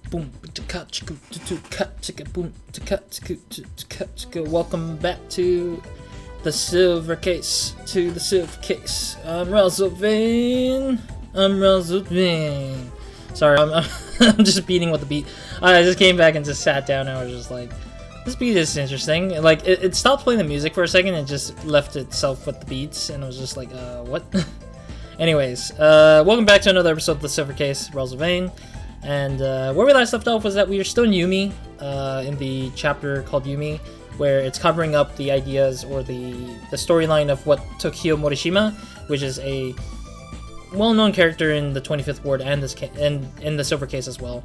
boom. Welcome back to the silver case. I'm RozaldVane. Sorry, I'm just beating with the beat. I just came back and just sat down and I was just like, this beat is interesting. Like, it stopped playing the music for a second and just left itself with the beats, and I was just like, what? Anyways, welcome back to another episode of the Silver Case, RozaldVane. And where we last left off was that we are still in Yumi, in the chapter called Yumi, where it's covering up the ideas or the storyline of what Tokio Morishima, which is a well-known character in the 25th Ward and in the Silver Case as well,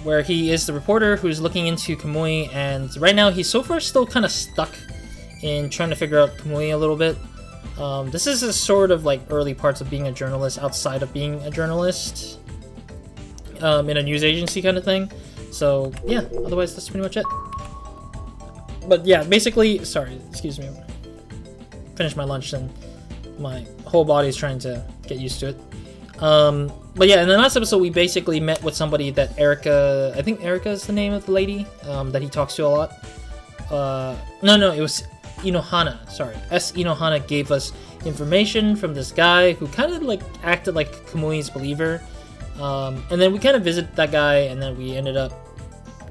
where he is the reporter who's looking into Kamui, and right now he's so far still kind of stuck in trying to figure out Kamui a little bit. This is a sort of like early parts of being a journalist outside of being a journalist, in a news agency kind of thing. So yeah, otherwise that's pretty much it. But yeah, basically, sorry, excuse me, finished my lunch and my whole body's trying to get used to it. But yeah, in the last episode we basically met with somebody that Erica, I think Erica is the name of the lady, that he talks to a lot. No, it was Inohana, sorry. Inohana gave us information from this guy who kind of like acted like Kamui's believer. And then we kind of visited that guy, and then we ended up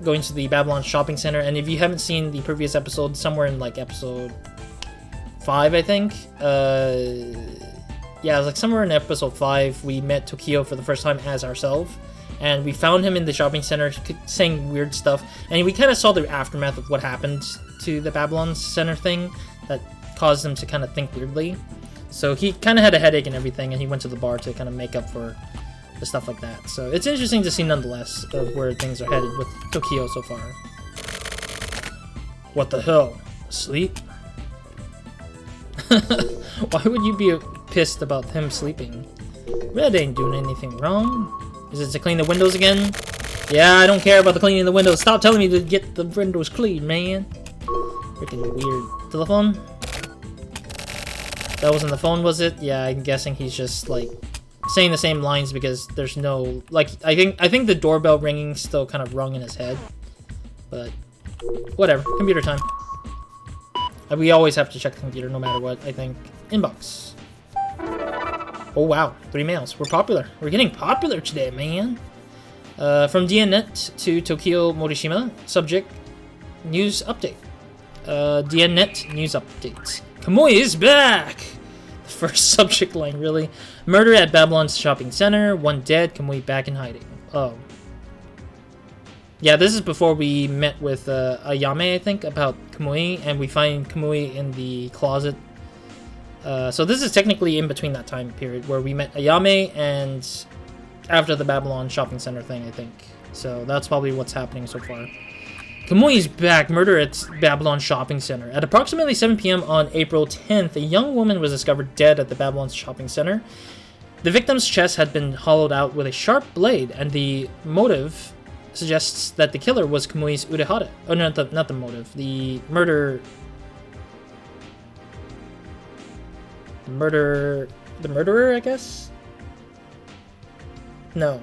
going to the Babylon shopping center. And if you haven't seen the previous episode, somewhere in like episode 5, I think, yeah, it was like somewhere in episode 5, we met Tokio for the first time as ourselves, and we found him in the shopping center saying weird stuff, and we kind of saw the aftermath of what happened to the Babylon center thing that caused him to kind of think weirdly. So he kind of had a headache and everything, and he went to the bar to kind of make up for the stuff like that. So it's interesting to see nonetheless of where things are headed with Tokio so far. What the hell? Sleep? Why would you be pissed about him sleeping? Red ain't doing anything wrong. Is it to clean the windows again? Yeah, I don't care about the cleaning the windows. Stop telling me to get the windows clean, man. Freaking weird. Telephone? That wasn't the phone, was it? Yeah, I'm guessing he's just like saying the same lines because there's no, like, I think the doorbell ringing still kind of rung in his head, but whatever. Computer time. We always have to check the computer no matter what. I think inbox. Oh wow, 3 mails. We're popular. We're getting popular today, man. From DNNet to Tokio Morishima. Subject: news update. DNNet news update. Kamui is back. The first subject line, really. Murder at Babylon's shopping center. 1 dead. Kamui back in hiding. Oh. Yeah, this is before we met with Ayame, I think, about Kamui, and we find Kamui in the closet. So this is technically in between that time period where we met Ayame and after the Babylon shopping center thing, I think. So that's probably what's happening so far. Kamui's back. Murder at Babylon shopping center. At approximately 7 p.m. on April 10th, a young woman was discovered dead at the Babylon shopping center. The victim's chest had been hollowed out with a sharp blade, and the motive suggests that the killer was Kamui's Urehara. Oh, not the motive. The murderer, I guess? No.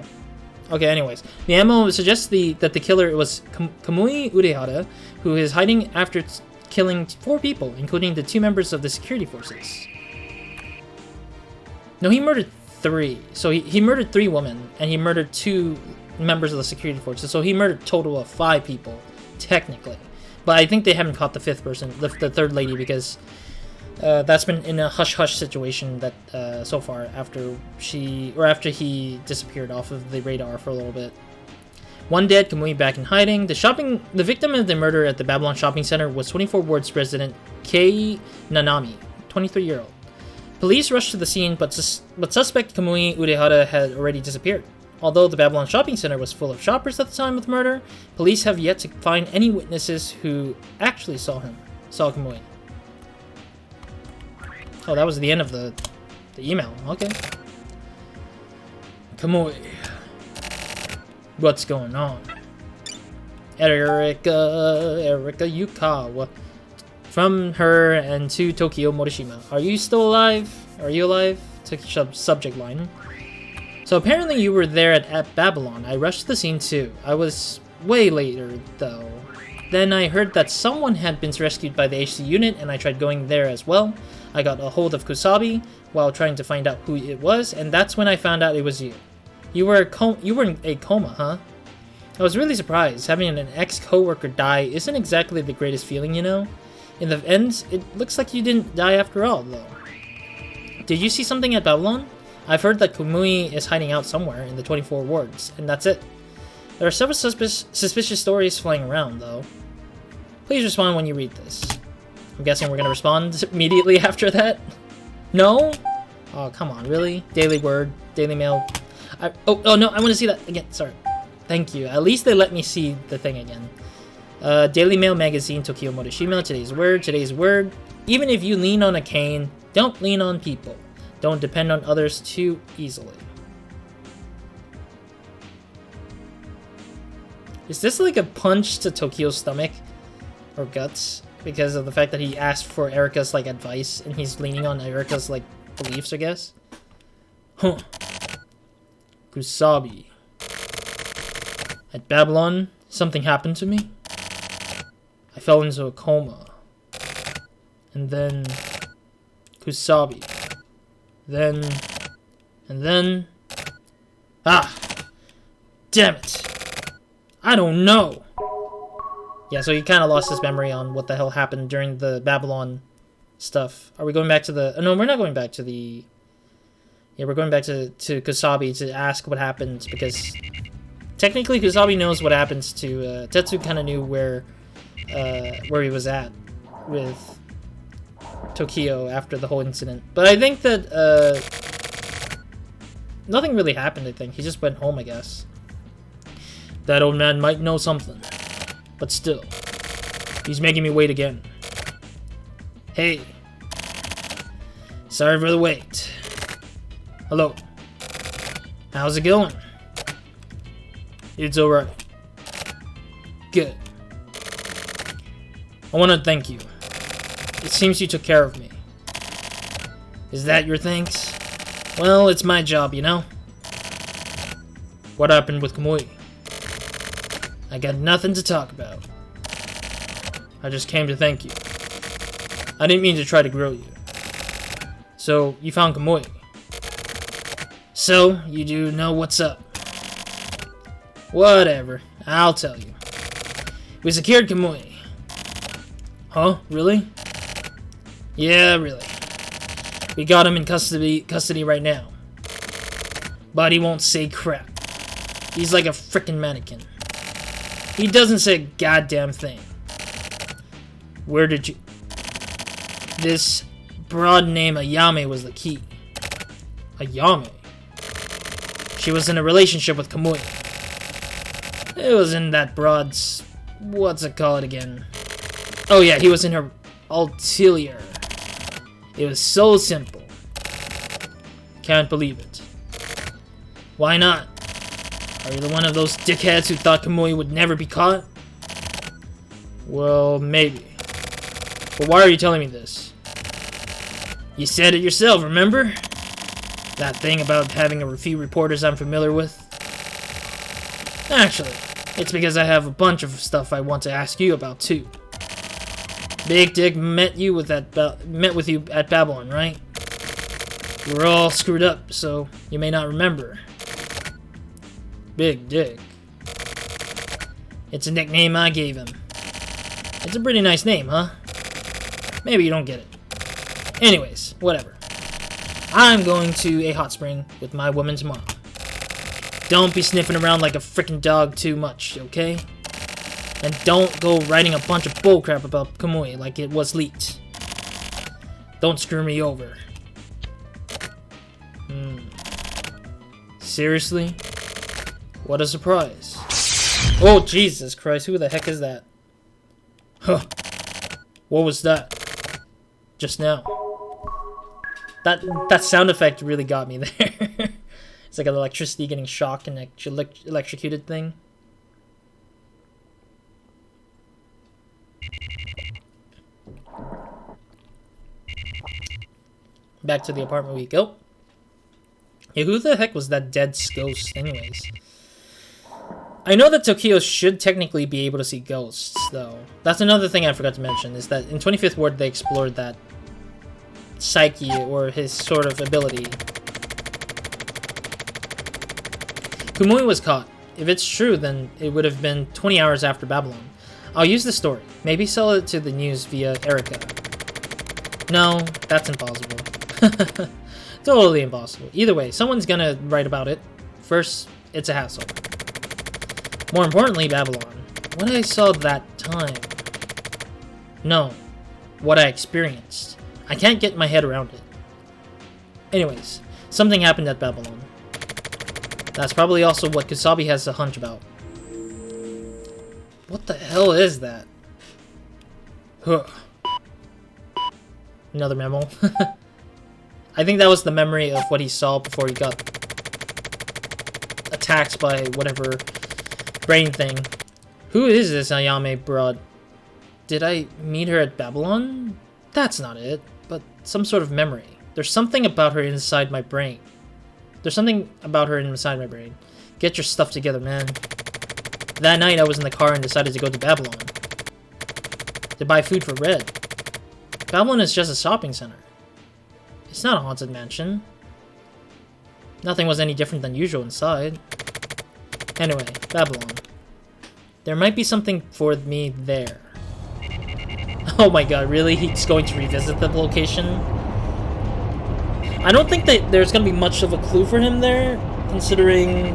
Okay, anyways. The ammo suggests that the killer was Kamui Urehara, who is hiding after killing 4 people, including the 2 members of the security forces. No, he murdered 3. So he murdered 3 women, and he murdered 2 members of the security forces. So he murdered a total of 5 people, technically. But I think they haven't caught the 5th person, the 3rd lady, because that's been in a hush-hush situation that so far after he disappeared off of the radar for a little bit. 1 dead, Kamui back in hiding. The victim of the murder at the Babylon shopping center was 24 Wards resident Kei Nanami, 23-year-old. Police rushed to the scene, but suspect Kamui Urehara had already disappeared. Although the Babylon shopping center was full of shoppers at the time of the murder, police have yet to find any witnesses who actually saw Kamui. Oh, that was the end of the email. Okay. Kamui. What's going on? Erika Yukawa. From her and to Tokio Morishima. Are you still alive? Are you alive? Subject line. So apparently you were there at Babylon. I rushed the scene too. I was way later, though. Then I heard that someone had been rescued by the HC unit, and I tried going there as well. I got a hold of Kusabi while trying to find out who it was, and that's when I found out it was you. You were in a coma, huh? I was really surprised. Having an ex-coworker die isn't exactly the greatest feeling, you know? In the end, it looks like you didn't die after all, though. Did you see something at Babylon? I've heard that Kamui is hiding out somewhere in the 24 wards, and that's it. There are several suspicious stories flying around, though. Please respond when you read this. I'm guessing we're gonna respond immediately after that? No? Oh, come on, really? Daily Word, Daily Mail. Oh no, I want to see that again, sorry. Thank you. At least they let me see the thing again. Daily Mail Magazine, Tokio Morishima, today's word. Even if you lean on a cane, don't lean on people. Don't depend on others too easily. Is this like a punch to Tokio's stomach? Or guts? Because of the fact that he asked for Erika's like advice and he's leaning on Erika's like beliefs, I guess? Huh. Kusabi. At Babylon, something happened to me. I fell into a coma. And then... Kusabi. Then... And then... Ah! Damn it! I don't know! Yeah, so he kind of lost his memory on what the hell happened during the Babylon stuff. Are we going back to the... no, we're not going back to the... Yeah, we're going back to Kusabi to ask what happened, because... Technically, Kusabi knows what happens to... Tetsu kind of knew where he was at with Tokio after the whole incident. But I think that, nothing really happened, I think. He just went home, I guess. That old man might know something. But still, he's making me wait again. Hey. Sorry for the wait. Hello. How's it going? It's alright. Good. I want to thank you. It seems you took care of me. Is that your thanks? Well, it's my job, you know? What happened with Kamui? I got nothing to talk about. I just came to thank you. I didn't mean to try to grill you. So, you found Kamui. So, you do know what's up. Whatever. I'll tell you. We secured Kamui. Huh? Really? Yeah, really. We got him in custody right now. But he won't say crap. He's like a frickin' mannequin. He doesn't say a goddamn thing. Where did you... This broad name Ayame was the key. Ayame? She was in a relationship with Kamui. It was in that broad's... What's it called again? Oh yeah, he was in her ulterior. It was so simple. Can't believe it. Why not? Are you one of those dickheads who thought Kamui would never be caught? Well, maybe. But why are you telling me this? You said it yourself, remember? That thing about having a few reporters I'm familiar with? Actually, it's because I have a bunch of stuff I want to ask you about too. Big Dick met you with you at Babylon, right? You were all screwed up, so you may not remember. Big Dick. It's a nickname I gave him. It's a pretty nice name, huh? Maybe you don't get it. Anyways, whatever. I'm going to a hot spring with my woman tomorrow. Don't be sniffing around like a frickin' dog too much, okay? And don't go writing a bunch of bullcrap about Kamui like it was leaked. Don't screw me over. Seriously? What a surprise. Oh, Jesus Christ, who the heck is that? Huh. What was that? Just now. That sound effect really got me there. It's like an electricity getting shocked and electrocuted thing. Back to the apartment we go. Yeah, who the heck was that dead ghost anyways? I know that Tokio should technically be able to see ghosts, though. That's another thing I forgot to mention, is that in 25th Ward they explored that psyche, or his sort of ability. Kamui was caught. If it's true, then it would have been 20 hours after Babylon. I'll use the story. Maybe sell it to the news via Erica. No, that's impossible. Totally impossible. Either way, someone's gonna write about it. First, it's a hassle. More importantly, Babylon. What I saw that time. No. What I experienced. I can't get my head around it. Anyways, something happened at Babylon. That's probably also what Kusabi has a hunch about. What the hell is that? Huh. Another memo. I think that was the memory of what he saw before he got attacked by whatever brain thing. Who is this Ayame broad? Did I meet her at Babylon? That's not it, but some sort of memory. There's something about her inside my brain. There's something about her inside my brain. Get your stuff together, man. That night I was in the car and decided to go to Babylon. To buy food for Red. Babylon is just a shopping center. It's not a haunted mansion. Nothing was any different than usual inside. Anyway, Babylon. There might be something for me there. Oh my god, really? He's going to revisit the location? I don't think that there's going to be much of a clue for him there, considering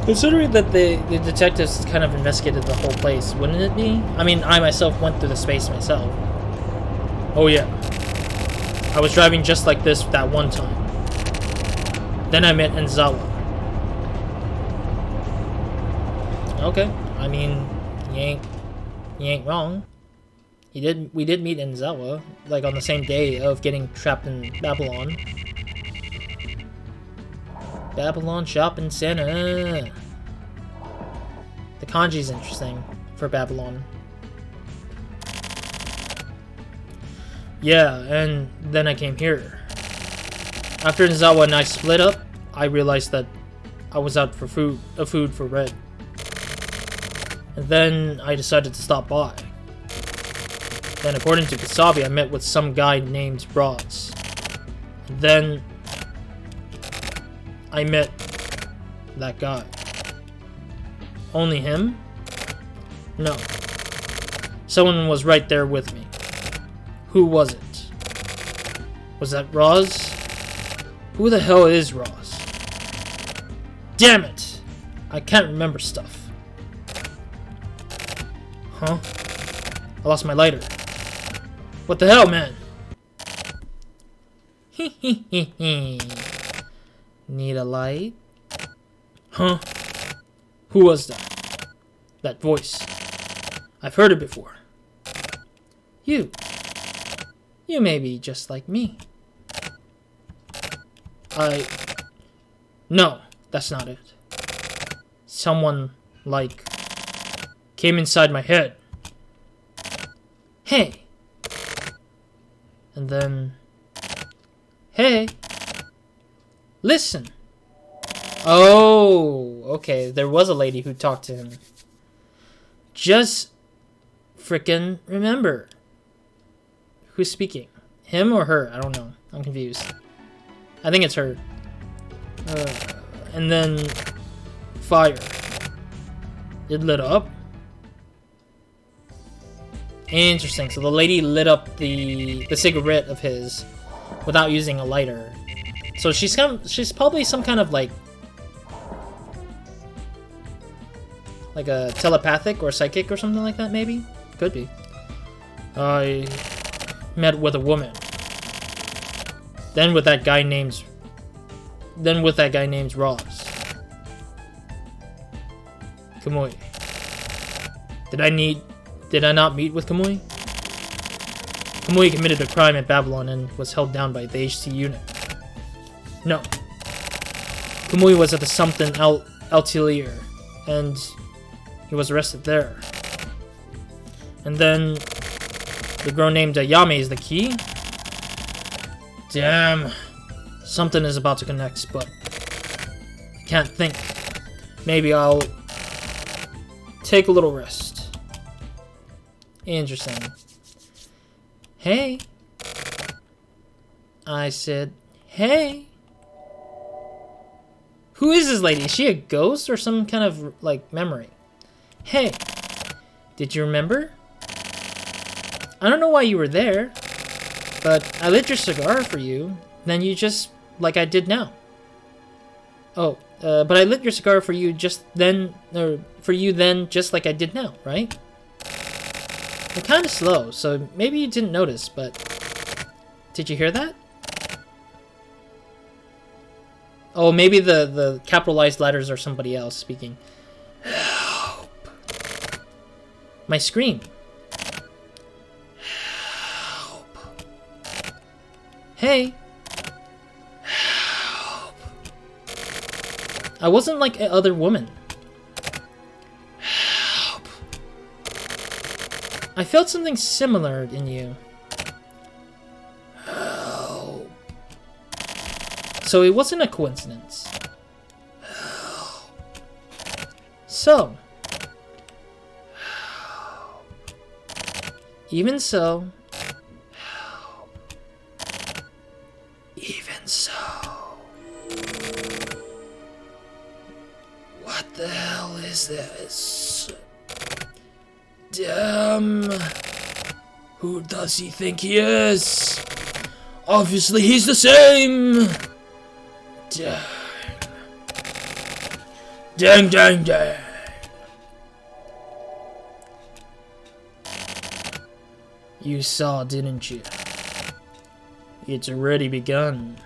that the detectives kind of investigated the whole place, wouldn't it be? I mean, I myself went through the space myself. Oh yeah. I was driving just like this that one time. Then I met Enzawa. Okay, I mean, you ain't wrong. We did meet Enzawa, like on the same day of getting trapped in Babylon. Babylon Shopping Center. The kanji's interesting for Babylon. Yeah, and then I came here. After Enzawa and I split up, I realized that I was out for food for Red. And then I decided to stop by. Then according to Kusabi, I met with some guy named Roz. And then I met that guy. Only him? No. Someone was right there with me. Who was it? Was that Roz? Who the hell is Roz? Damn it! I can't remember stuff. Huh? I lost my lighter. What the hell, man? Need a light? Huh? Who was that? That voice. I've heard it before. You. You may be just like me. No, that's not it. Someone, like, came inside my head. Hey. And then... Hey. Listen. Oh, okay. There was a lady who talked to him. Just frickin' remember. Who's speaking? Him or her? I don't know. I'm confused. I think it's her. And then... Fire. It lit up. Interesting. So the lady lit up the cigarette of his without using a lighter. So she's probably some kind of like a telepathic or psychic or something like that, maybe? Could be. I met with a woman. Then with that guy named Roz. Kamui. Did I not meet with Kamui? Kamui committed a crime at Babylon and was held down by the HT unit. No. Kamui was at the something Altelier, and he was arrested there. And then the girl named Ayame is the key? Damn. Something is about to connect, but I can't think. Maybe I'll take a little rest. Interesting. Hey. I said, hey. Who is this lady? Is she a ghost or some kind of, like, memory? Hey. Did you remember? I don't know why you were there, but I lit your cigar for you. Then you just, like I did now. Oh, but I lit your cigar for you just then, or for you then, just like I did now, right? You're kind of slow, so maybe you didn't notice, but did you hear that? Oh, maybe the capitalized letters are somebody else speaking. Help. My scream. Help. Hey. Help. I wasn't like other women. Help. I felt something similar in you. Help. So it wasn't a coincidence. Help. So. Help. Even so. Help. Even so. What the hell is this? Damn. Who does he think he is? Obviously he's the same. Dang. Dang, dang, dang. You saw, didn't you? It's already begun.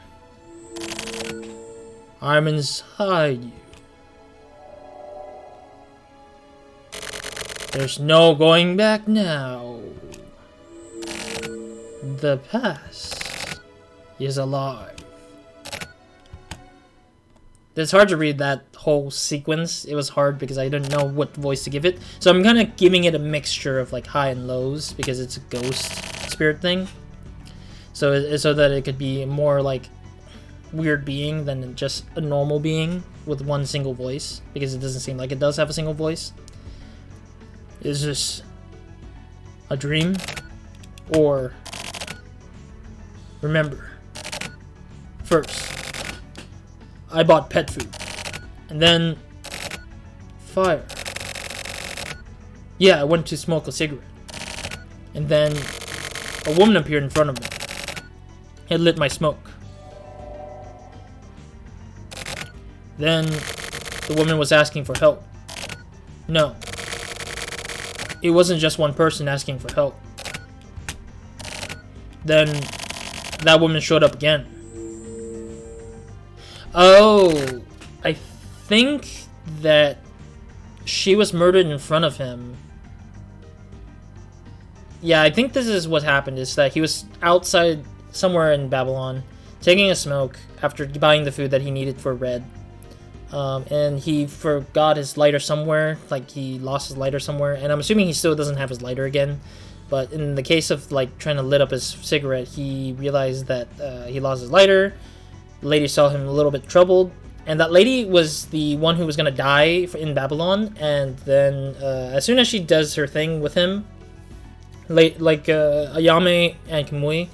I'm inside you. There's no going back now. The past is alive. It's hard to read that whole sequence. It was hard because I didn't know what voice to give it. So I'm kind of giving it a mixture of like high and lows because it's a ghost spirit thing. So that it could be more like weird being than just a normal being with one single voice, because it doesn't seem like it does have a single voice. Is this a dream? Or remember, first I bought pet food, and then fire. Yeah, I went to smoke a cigarette, and then a woman appeared in front of me. It lit my smoke. Then the woman was asking for help. No, it wasn't just one person asking for help. Then that woman showed up again. Oh, I think that she was murdered in front of him. Yeah, I think this is what happened, is that he was outside somewhere in Babylon taking a smoke after buying the food that he needed for Red. And he forgot his lighter somewhere, like he lost his lighter somewhere, and I'm assuming he still doesn't have his lighter again. But in the case of like trying to lit up his cigarette, he realized that he lost his lighter. The lady saw him a little bit troubled, and that lady was the one who was gonna die in Babylon. And then as soon as she does her thing with him, like Ayame and Kamui,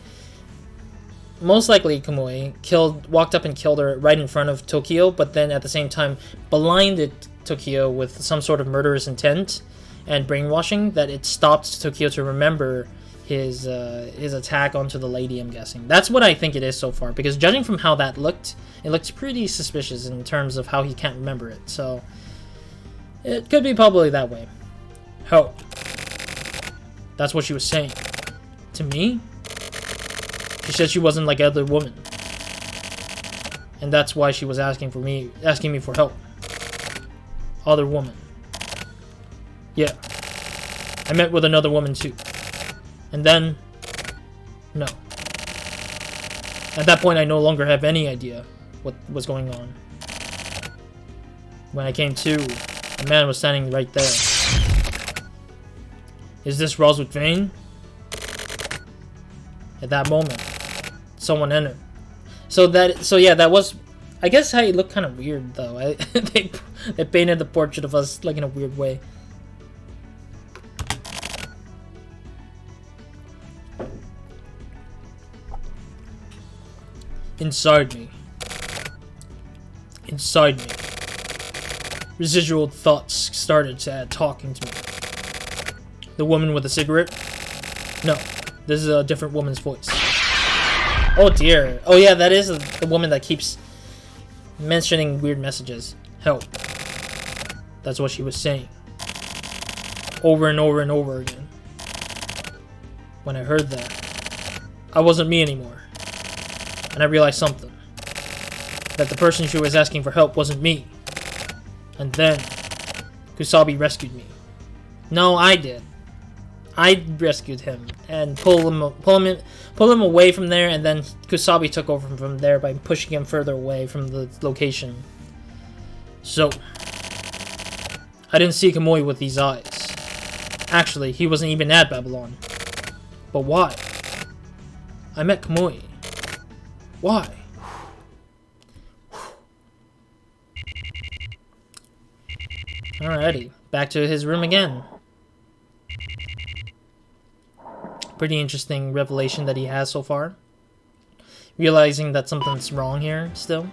most likely Kamui walked up and killed her right in front of Tokio, but then at the same time blinded Tokio with some sort of murderous intent and brainwashing that it stopped Tokio to remember his attack onto the lady, I'm guessing. That's what I think it is so far, because judging from how that looked, it looked pretty suspicious in terms of how he can't remember it, so it could be probably that way. Help. That's what she was saying. To me? She said she wasn't like other women, and that's why she was asking me for help. Other woman. Yeah. I met with another woman too. And then, no. At that point, I no longer have any idea what was going on. When I came to, a man was standing right there. Is this RozaldVane? At that moment, someone entered. So yeah, that was. I guess I looked kind of weird though. They painted the portrait of us like in a weird way. Inside me, residual thoughts started talking to me. The woman with a cigarette? No, this is a different woman's voice. Oh dear. Oh yeah, that is the woman that keeps mentioning weird messages. Help. That's what she was saying. Over and over and over again. When I heard that, I wasn't me anymore. And I realized something. That the person she was asking for help wasn't me. And then, Kusabi rescued me. No, I did. I rescued him and pull him away from there, and then Kusabi took over from there by pushing him further away from the location. So, I didn't see Kamui with these eyes. Actually, he wasn't even at Babylon. But why? I met Kamui. Why? Alrighty, back to his room again. Pretty interesting revelation that he has so far. Realizing that something's wrong here still.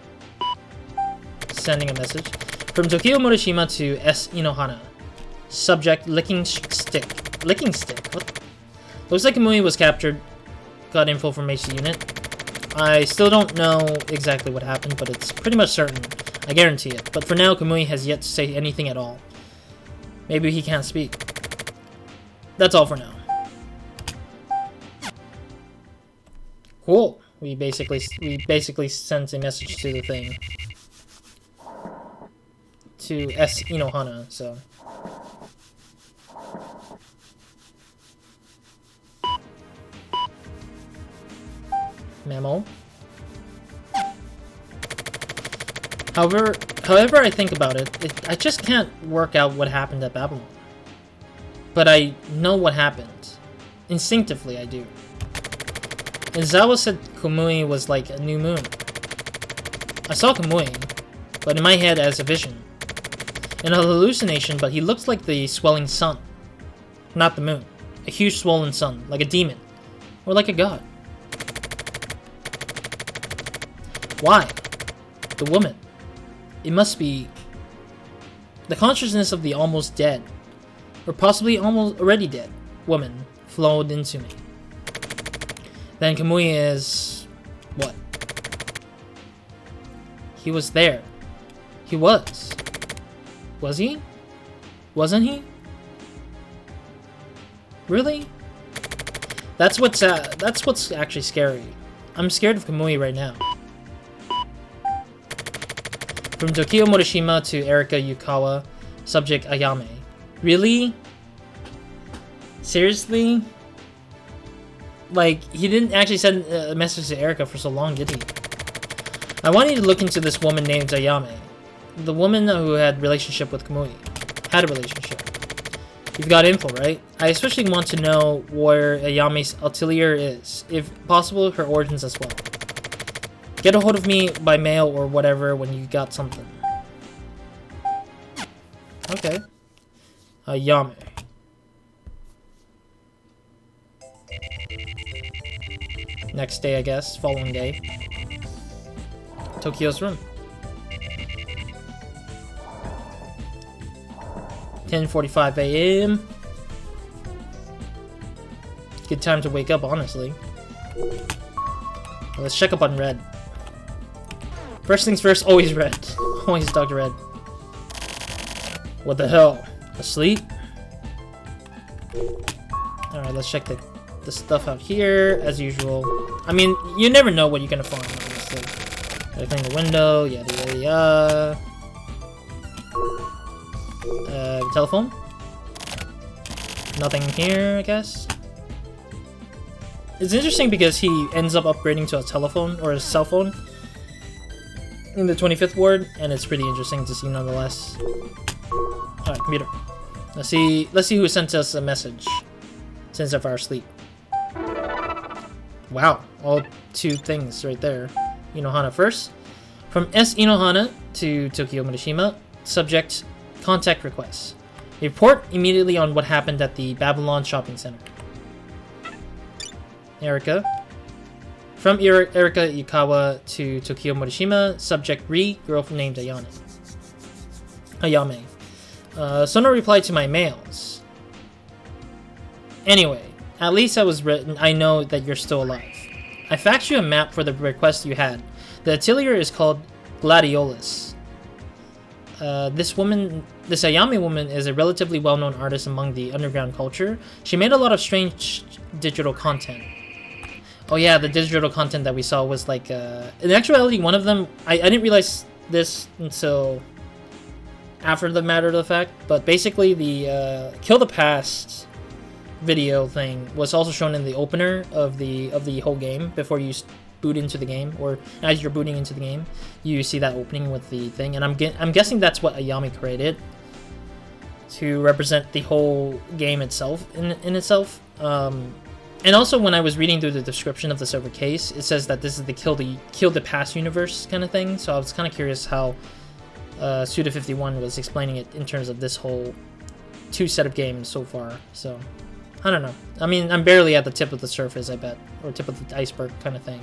Sending a message. From Tokio Morishima to S. Inohana. Subject, licking stick. Licking stick? What? Looks like Kamui was captured. Got info from HC unit. I still don't know exactly what happened, but it's pretty much certain. I guarantee it. But for now, Kamui has yet to say anything at all. Maybe he can't speak. That's all for now. Cool. We basically sent a message to the thing. To S. Inohana, so. Memo. However I think about it, I just can't work out what happened at Babylon. But I know what happened. Instinctively, I do. Izawa said Kamui was like a new moon. I saw Kamui, but in my head as a vision. In a hallucination, but he looks like the swelling sun. Not the moon. A huge swollen sun, like a demon. Or like a god. Why? The woman. It must be the consciousness of the almost dead, or possibly almost already dead, woman flowed into me. Then Kamui is... what? He was there. He was. Was he? Wasn't he? Really? That's what's actually scary. I'm scared of Kamui right now. From Tokio Morishima to Erika Yukawa, subject Ayame. Really? Seriously? Like, he didn't actually send a message to Erika for so long, did he? I want you to look into this woman named Ayame. The woman who had a relationship with Kamui. Had a relationship. You've got info, right? I especially want to know where Ayame's atelier is. If possible, her origins as well. Get a hold of me by mail or whatever when you got something. Okay. Ayame. Next day, I guess. Following day. Tokyo's room. 10:45 a.m. Good time to wake up, honestly. Let's check up on Red. First things first, always Red. Always Dr. Red. What the hell? Asleep? Alright, let's check the stuff out here, as usual. I mean, you never know what you're gonna find, honestly. Gotta clean the window, yada yada yada. Telephone? Nothing here, I guess. It's interesting because he ends up upgrading to a telephone, or a cell phone, in the 25th ward, and it's pretty interesting to see nonetheless. Alright, computer. Let's see who sent us a message since of our sleep. Wow, all two things right there. Inohana first. From S. Inohana to Tokio Murashima, subject contact requests. Report immediately on what happened at the Babylon Shopping Center. Erika. From Erika Yukawa to Tokio Murashima, subject Ri, girl named Ayame. Sono replied to my mails. Anyway, at least I was written. I know that you're still alive. I faxed you a map for the request you had. The atelier is called Gladiolus. This Ayame woman is a relatively well-known artist among the underground culture. She made a lot of strange digital content. Oh yeah, the digital content that we saw was like, in actuality, one of them, I didn't realize this until after the matter of the fact, but basically the Kill the Past video thing was also shown in the opener of the whole game before you boot into the game, or as you're booting into the game, you see that opening with the thing, and I'm guessing that's what Ayame created to represent the whole game itself in itself. And also, when I was reading through the description of the server case, it says that this is the Kill the Past universe kind of thing. So I was kind of curious how Suda51 was explaining it in terms of this whole two set of games so far. So I don't know. I mean, I'm barely at the tip of the surface, I bet, or tip of the iceberg kind of thing.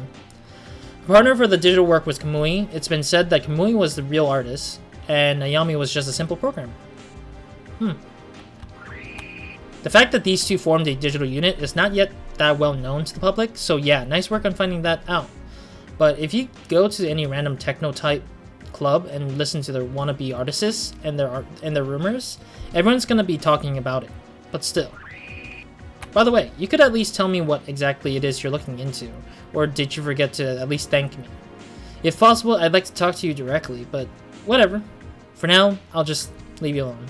The partner for the digital work was Kamui. It's been said that Kamui was the real artist, and Ayame was just a simple programmer. The fact that these two formed a digital unit is not yet that well known to the public, so yeah, nice work on finding that out. But if you go to any random techno-type club and listen to their wannabe artists and their rumors, everyone's gonna be talking about it. But still. By the way, you could at least tell me what exactly it is you're looking into, or did you forget to at least thank me? If possible, I'd like to talk to you directly, but whatever. For now, I'll just leave you alone.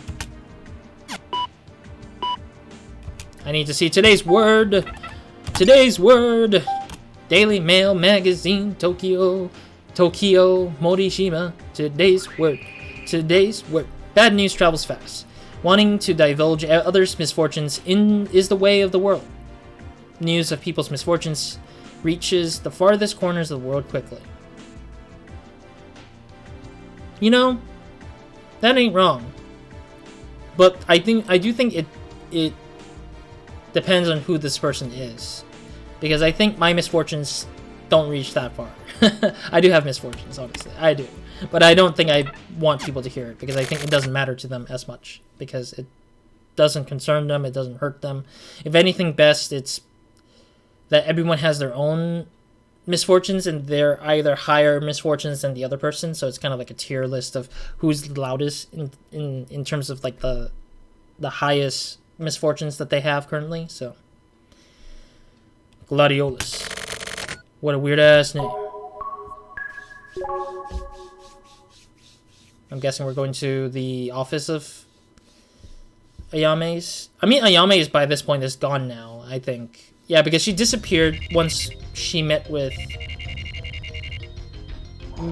I need to see today's word. Today's word. Daily Mail Magazine, Tokyo, Morishima. Today's word. Today's word. Bad news travels fast. Wanting to divulge others' misfortunes is the way of the world. News of people's misfortunes reaches the farthest corners of the world quickly. You know, that ain't wrong. But I do think it depends on who this person is. Because I think my misfortunes don't reach that far. I do have misfortunes, honestly. I do. But I don't think I want people to hear it, because I think it doesn't matter to them as much. Because it doesn't concern them, it doesn't hurt them. If anything, best, it's that everyone has their own misfortunes, and they're either higher misfortunes than the other person. So it's kind of like a tier list of who's the loudest in terms of like the highest misfortunes that they have currently. So Gladiolus, what a weird ass name. I'm guessing we're going to the office of Ayame's. I mean, Ayame's by this point is gone now, I think. Yeah, because she disappeared once she met with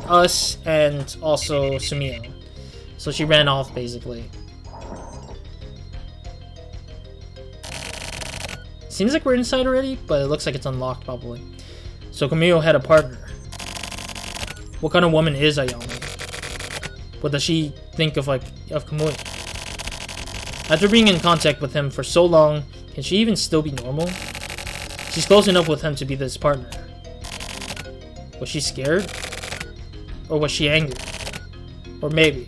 us and also Sumio. So she ran off, basically. Seems like we're inside already, but it looks like it's unlocked, probably. So Kamui had a partner. What kind of woman is Ayame? What does she think of Kamui? After being in contact with him for so long, can she even still be normal? She's close enough with him to be this partner. Was she scared? Or was she angry? Or maybe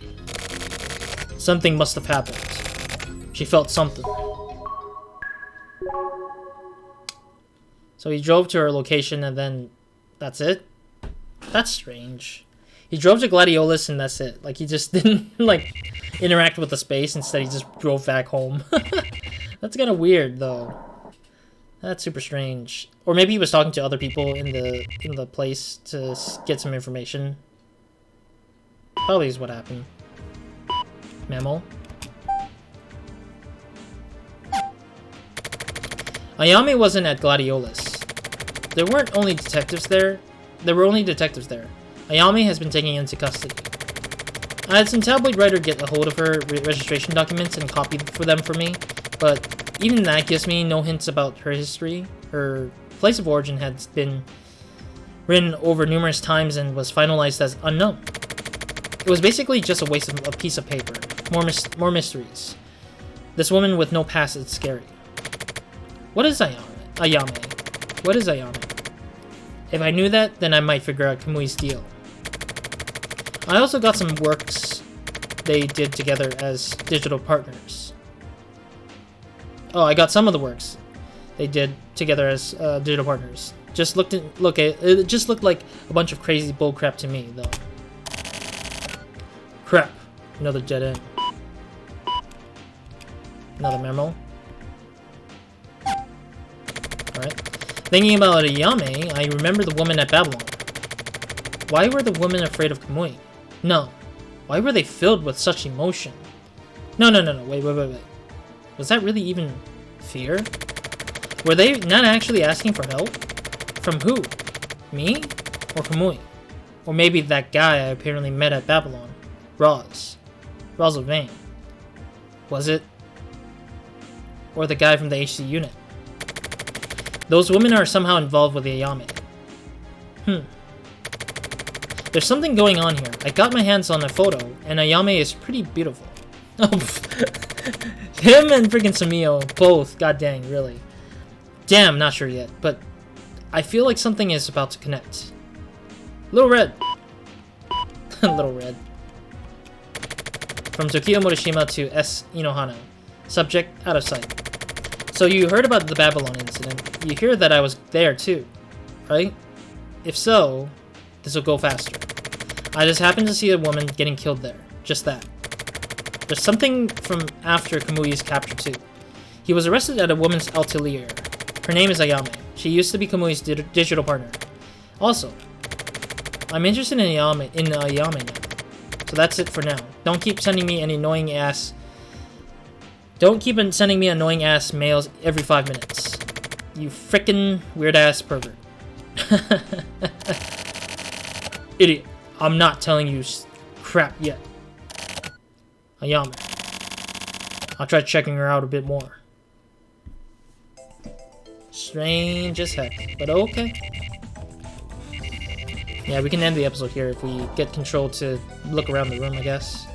something must have happened. She felt something. So he drove to her location and then that's it? That's strange. He drove to Gladiolus and that's it. Like, he just didn't, like, interact with the space. Instead, he just drove back home. That's kind of weird, though. That's super strange. Or maybe he was talking to other people in the place to get some information. Probably is what happened. Memo. Ayame wasn't at Gladiolus. There weren't only detectives there. There were only detectives there. Ayame has been taken into custody. I had some tabloid writer get a hold of her registration documents and copy for them for me, but even that gives me no hints about her history. Her place of origin has been written over numerous times and was finalized as unknown. It was basically just a waste of a piece of paper. More mysteries. This woman with no past is scary. What is Ayame? What is Ayame? If I knew that, then I might figure out Kamui's deal. I also got some works they did together as digital partners. Oh, I got some of the works they did together as digital partners. It just looked like a bunch of crazy bullcrap to me, though. Crap. Another dead end. Another memo. Alright. Thinking about Ayame, I remember the woman at Babylon. Why were the women afraid of Kamui? No. Why were they filled with such emotion? No, wait. Was that really even fear? Were they not actually asking for help? From who? Me? Or Kamui? Or maybe that guy I apparently met at Babylon. RozaldVaneGAME. Was it? Or the guy from the HC unit? Those women are somehow involved with Ayame. There's something going on here. I got my hands on a photo, and Ayame is pretty beautiful. Oh, him and freaking Sumio, both. God dang, really. Damn, not sure yet, but I feel like something is about to connect. Little Red. Little Red. From Tokio Morishima to S. Inohana. Subject, out of sight. So you heard about the Babylon incident. You hear that I was there too, right? If so, this will go faster. I just happened to see a woman getting killed there. Just that. There's something from after Kamui's capture too. He was arrested at a woman's atelier. Her name is Ayame. She used to be Kamui's digital partner. Also, I'm interested in Ayame now. So that's it for now. Don't keep sending me annoying ass mails every 5 minutes. You frickin' weird ass pervert. Idiot. I'm not telling you crap yet. Ayame. I'll try checking her out a bit more. Strange as heck, but okay. Yeah, we can end the episode here if we get control to look around the room, I guess.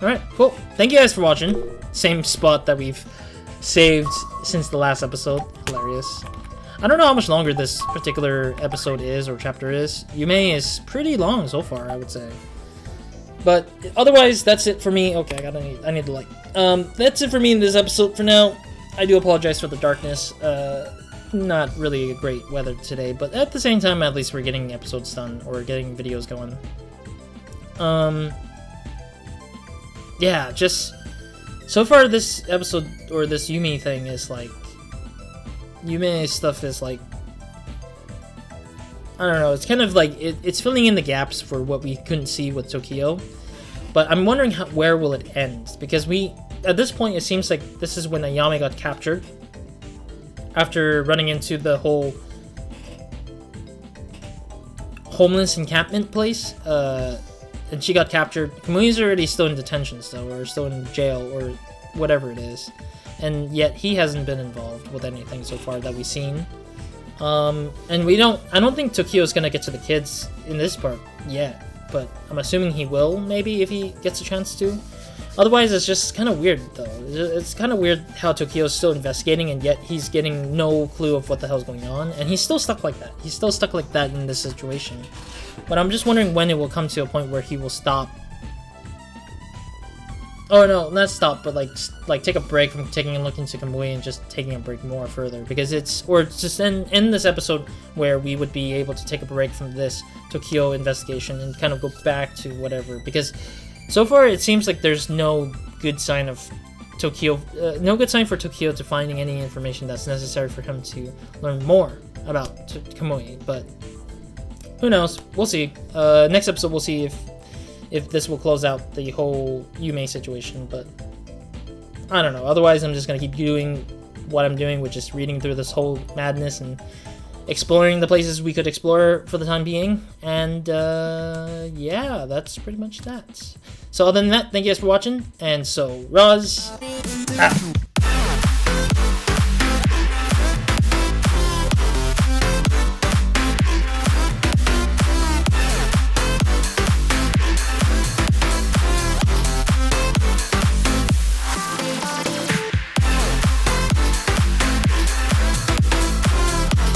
Alright, cool. Thank you guys for watching. Same spot that we've saved since the last episode. Hilarious. I don't know how much longer this particular episode is or chapter is. Yume is pretty long so far, I would say. But otherwise, that's it for me. Okay, I need the light. That's it for me in this episode for now. I do apologize for the darkness. Not really a great weather today, but at the same time, at least we're getting episodes done or getting videos going. Yeah, just so far this episode or this Yumi thing is like Yumi stuff is like I don't know. It's kind of like it's filling in the gaps for what we couldn't see with Tokio. But I'm wondering where will it end, because at this point it seems like this is when Ayame got captured after running into the whole homeless encampment place. And she got captured. Kamui's already still in detention still, or still in jail, or whatever it is. And yet he hasn't been involved with anything so far that we've seen. And I don't think Tokio's gonna get to the kids in this part yet, but I'm assuming he will, maybe, if he gets a chance to. Otherwise, it's just kind of weird, though. It's kind of weird how Tokio's still investigating, and yet he's getting no clue of what the hell's going on, and he's still stuck like that. He's still stuck like that in this situation. But I'm just wondering when it will come to a point where he will stop. Oh no, not stop, but like take a break from taking a look into Kamui and just taking a break more further, because it's just in this episode where we would be able to take a break from this Tokio investigation and kind of go back to whatever, because so far it seems like there's no good sign of Tokio, no good sign for Tokio to finding any information that's necessary for him to learn more about Kamui, but who knows? We'll see. Next episode we'll see if this will close out the whole Yume situation, but I don't know. Otherwise, I'm just gonna keep doing what I'm doing, which is reading through this whole madness, and exploring the places we could explore for the time being. And yeah, that's pretty much that. So other than that, thank you guys for watching. And so, Roz, out.